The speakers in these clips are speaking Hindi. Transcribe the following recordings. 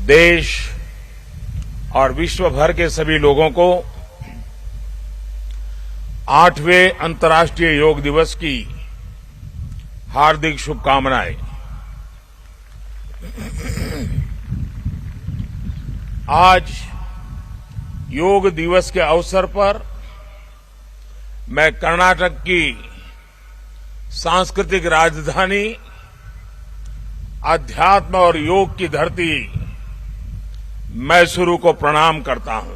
देश और विश्व भर के सभी लोगों को 8वें अंतर्राष्ट्रीय योग दिवस की हार्दिक शुभकामनाएं। आज योग दिवस के अवसर पर मैं कर्नाटक की सांस्कृतिक राजधानी, अध्यात्म और योग की धरती मैसूरू को प्रणाम करता हूं।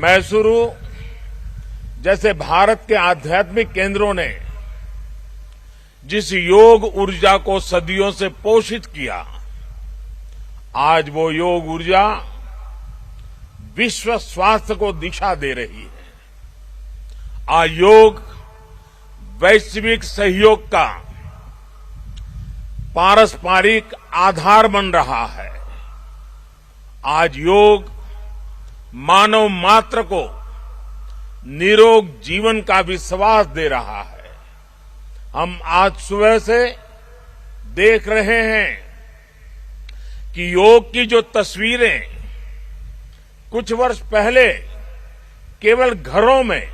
मैसूरू जैसे भारत के आध्यात्मिक केंद्रों ने जिस योग ऊर्जा को सदियों से पोषित किया, आज वो योग ऊर्जा विश्व स्वास्थ्य को दिशा दे रही है। आज योग वैश्विक सहयोग का पारस्परिक आधार बन रहा है। आज योग मानव मात्र को निरोग जीवन का विश्वास दे रहा है। हम आज सुबह से देख रहे हैं कि योग की जो तस्वीरें कुछ वर्ष पहले केवल घरों में,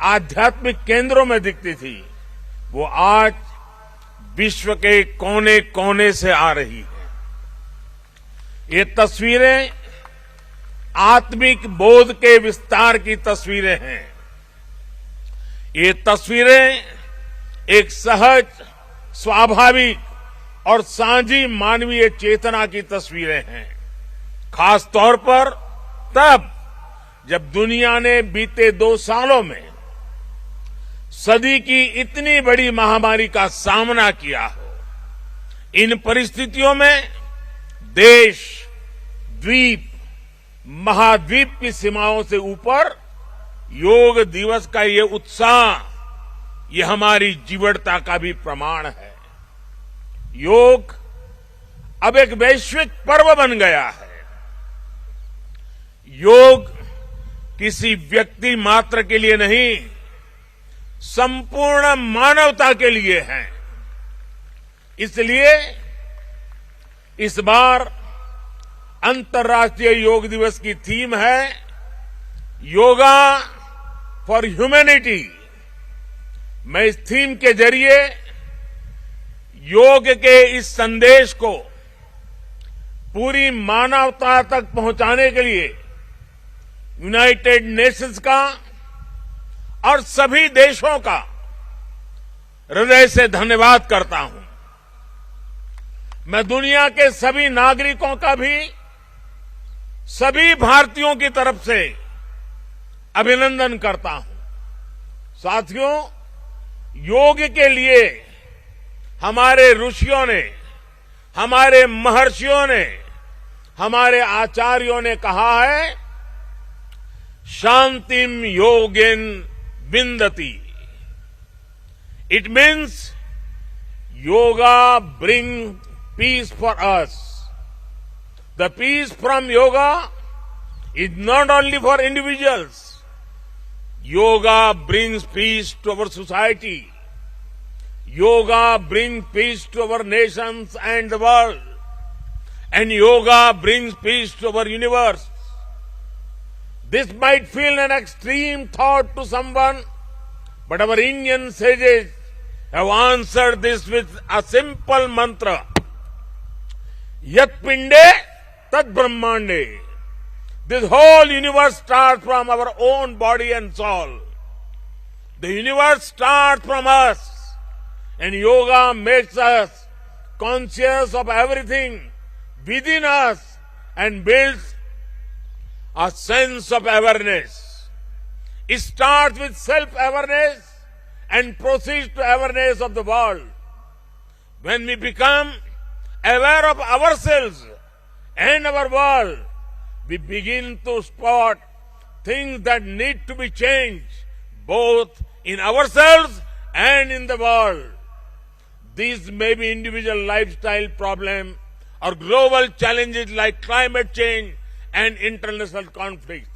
आध्यात्मिक केंद्रों में दिखती थी, वो आज विश्व के कोने कोने से आ रही है। ये तस्वीरें आत्मिक बोध के विस्तार की तस्वीरें हैं। ये तस्वीरें एक सहज, स्वाभाविक और साझी मानवीय चेतना की तस्वीरें हैं। खास तौर पर तब जब दुनिया ने बीते 2 सालों में सदी की इतनी बड़ी महामारी का सामना किया हो। इन परिस्थितियों में देश, द्वीप, महाद्वीप की सीमाओं से ऊपर योग दिवस का ये उत्साह, ये हमारी जीवटता का भी प्रमाण है। योग अब एक वैश्विक पर्व बन गया है। योग किसी व्यक्ति मात्र के लिए नहीं, संपूर्ण मानवता के लिए है। इसलिए इस बार अंतर्राष्ट्रीय योग दिवस की थीम है योगा फॉर ह्यूमैनिटी। मैं इस थीम के जरिए योग के इस संदेश को पूरी मानवता तक पहुंचाने के लिए यूनाइटेड नेशंस का और सभी देशों का हृदय से धन्यवाद करता हूं। मैं दुनिया के सभी नागरिकों का भी सभी भारतीयों की तरफ से अभिनंदन करता हूं। साथियों, योग के लिए हमारे ऋषियों ने, हमारे महर्षियों ने, हमारे आचार्यों ने कहा है, शांतिम योगेन विंदति। It means yoga bring peace for us. The peace from yoga is not only for individuals. Yoga brings peace to our society. Yoga brings peace to our nations and the world. And yoga brings peace to our universe. This might feel an extreme thought to someone, but our Indian sages have answered this with a simple mantra. Yat pinde tad brahmande. This whole universe starts from our own body and soul. The universe starts from us, and yoga makes us conscious of everything within us and builds a sense of awareness. It starts with self-awareness and proceeds to awareness of the world. When we become aware of ourselves and our world, we begin to spot things that need to be changed, both in ourselves and in the world. These may be individual lifestyle problems or global challenges like climate change and international conflicts.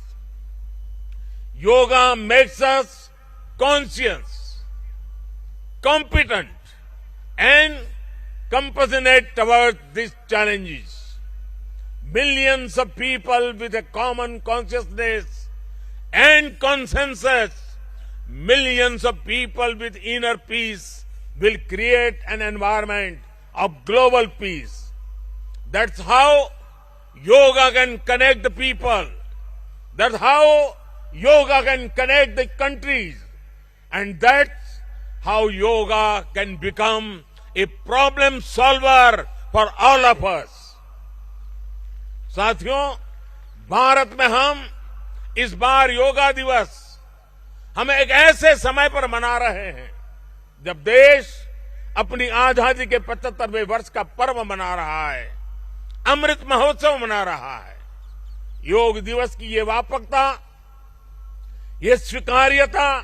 Yoga makes us conscious, competent, and compassionate towards these challenges. Millions of people with a common consciousness and consensus, millions of people with inner peace will create an environment of global peace. That's how yoga can connect the people. That's how yoga can connect the countries. And that's how yoga can become a problem solver for all of us. साथियों, भारत में हम इस बार योगा दिवस हम एक ऐसे समय पर मना रहे हैं जब देश अपनी आजादी के 75वें वर्ष का पर्व मना रहा है, अमृत महोत्सव मना रहा है। योग दिवस की ये व्यापकता, ये स्वीकार्यता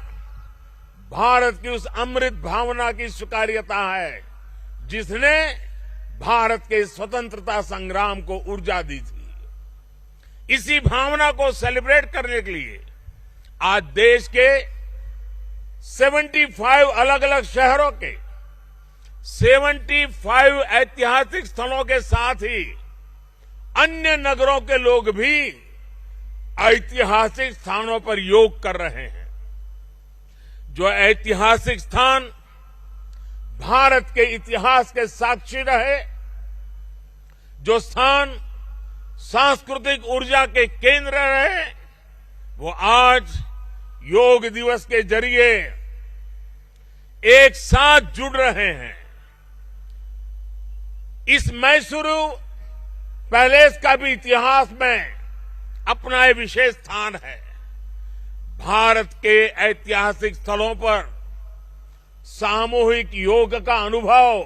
भारत की उस अमृत भावना की स्वीकार्यता है जिसने भारत के स्वतंत्रता संग्राम को ऊर्जा दी थी। इसी भावना को सेलिब्रेट करने के लिए आज देश के 75 अलग अलग शहरों के 75 ऐतिहासिक स्थलों के साथ ही अन्य नगरों के लोग भी ऐतिहासिक स्थानों पर योग कर रहे हैं। जो ऐतिहासिक स्थान भारत के इतिहास के साक्षी रहे, जो स्थान सांस्कृतिक ऊर्जा के केंद्र रहे, वो आज योग दिवस के जरिए एक साथ जुड़ रहे हैं। इस मैसूरू पैलेस का भी इतिहास में अपना एक विशेष स्थान है। भारत के ऐतिहासिक स्थलों पर सामूहिक योग का अनुभव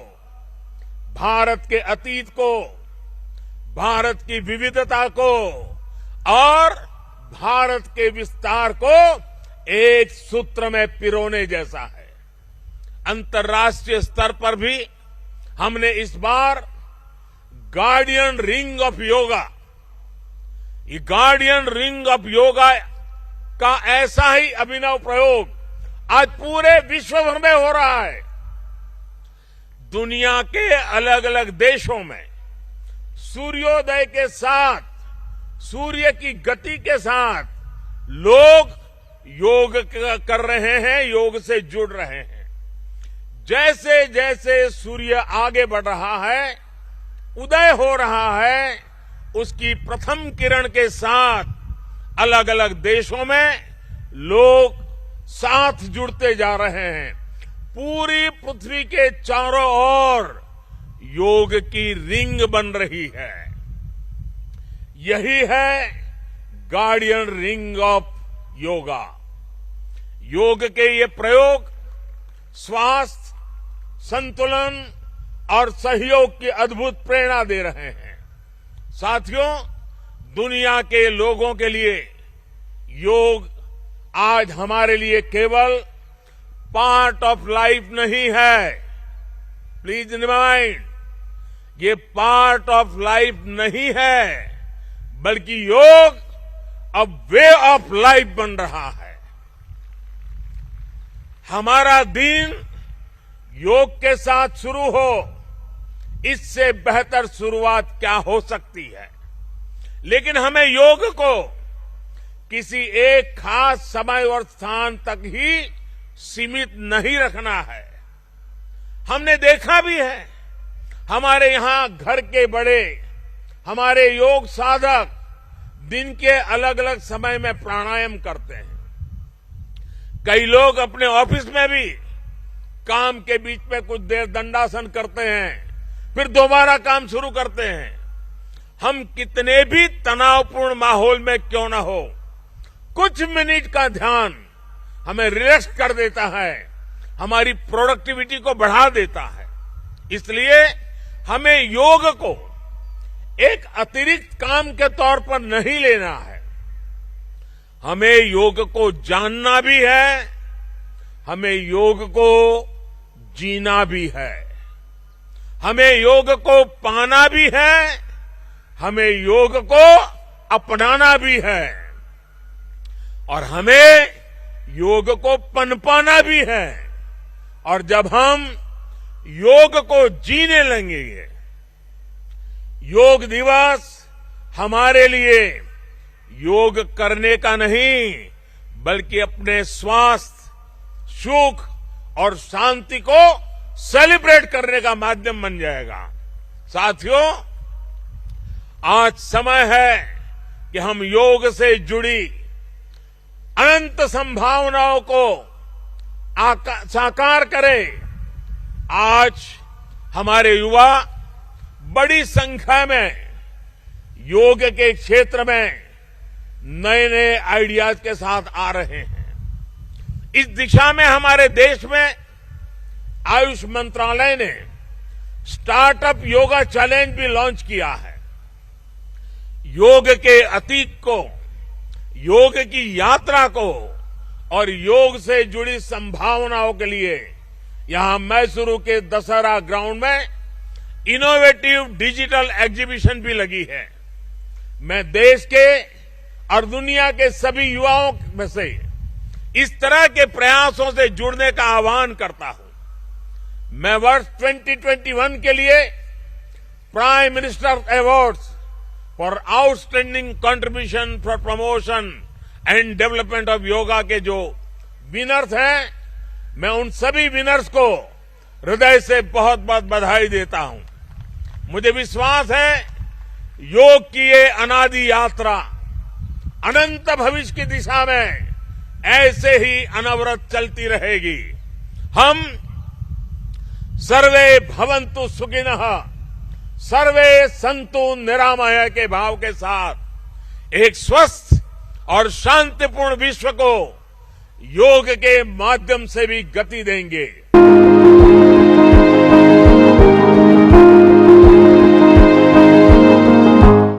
भारत के अतीत को, भारत की विविधता को और भारत के विस्तार को एक सूत्र में पिरोने जैसा है। अंतर्राष्ट्रीय स्तर पर भी हमने इस बार गार्डियन रिंग ऑफ योगा, ये गार्डियन रिंग ऑफ योगा का ऐसा ही अभिनव प्रयोग आज पूरे विश्व भर में हो रहा है। दुनिया के अलग अलग देशों में सूर्योदय के साथ, सूर्य की गति के साथ लोग योग कर रहे हैं, योग से जुड़ रहे हैं। जैसे जैसे सूर्य आगे बढ़ रहा है, उदय हो रहा है, उसकी प्रथम किरण के साथ अलग अलग देशों में लोग साथ जुड़ते जा रहे हैं। पूरी पृथ्वी के चारों ओर योग की रिंग बन रही है। यही है गार्डियन रिंग ऑफ योगा। योग के ये प्रयोग स्वास्थ्य, संतुलन और सहयोग की अद्भुत प्रेरणा दे रहे हैं। साथियों, दुनिया के लोगों के लिए योग आज हमारे लिए केवल पार्ट ऑफ लाइफ नहीं है। प्लीज रिमाइंड, ये पार्ट ऑफ लाइफ नहीं है, बल्कि योग अब वे ऑफ लाइफ बन रहा है। हमारा दिन योग के साथ शुरू हो, इससे बेहतर शुरुआत क्या हो सकती है। लेकिन हमें योग को किसी एक खास समय और स्थान तक ही सीमित नहीं रखना है। हमने देखा भी है, हमारे यहां घर के बड़े, हमारे योग साधक दिन के अलग अलग समय में प्राणायाम करते हैं। कई लोग अपने ऑफिस में भी काम के बीच में कुछ देर दंडासन करते हैं, फिर दोबारा काम शुरू करते हैं। हम कितने भी तनावपूर्ण माहौल में क्यों न हो, कुछ मिनट का ध्यान हमें रिलैक्स कर देता है, हमारी प्रोडक्टिविटी को बढ़ा देता है। इसलिए हमें योग को एक अतिरिक्त काम के तौर पर नहीं लेना है। हमें योग को जानना भी है, हमें योग को जीना भी है, हमें योग को पाना भी है, हमें योग को अपनाना भी है और हमें योग को पनपाना भी है। और जब हम योग को जीने लगेंगे। योग दिवस हमारे लिए योग करने का नहीं, बल्कि अपने स्वास्थ्य, सुख और शांति को सेलिब्रेट करने का माध्यम बन जाएगा। साथियों, आज समय है कि हम योग से जुड़ी अनंत संभावनाओं को साकार करें। आज हमारे युवा बड़ी संख्या में योग के क्षेत्र में नए नए आइडियाज के साथ आ रहे हैं। इस दिशा में हमारे देश में आयुष मंत्रालय ने स्टार्टअप योगा चैलेंज भी लॉन्च किया है। योग के अतीत को, योग की यात्रा को और योग से जुड़ी संभावनाओं के लिए यहां मैसूरू के दशहरा ग्राउंड में इनोवेटिव डिजिटल एग्जीबिशन भी लगी है। मैं देश के और दुनिया के सभी युवाओं में से इस तरह के प्रयासों से जुड़ने का आह्वान करता हूं। मैं वर्ष 2021 के लिए prime minister awards for outstanding contribution for promotion and development of yoga के जो विनर्स हैं, मैं उन सभी विनर्स को हृदय से बहुत बहुत बधाई देता हूं। मुझे विश्वास है योग की ये अनादि यात्रा अनंत भविष्य की दिशा में ऐसे ही अनवरत चलती रहेगी। हम सर्वे भवन्तु सुखिनः, सर्वे सन्तु निरामय के भाव के साथ एक स्वस्थ और शांतिपूर्ण विश्व को योग के माध्यम से भी गति देंगे।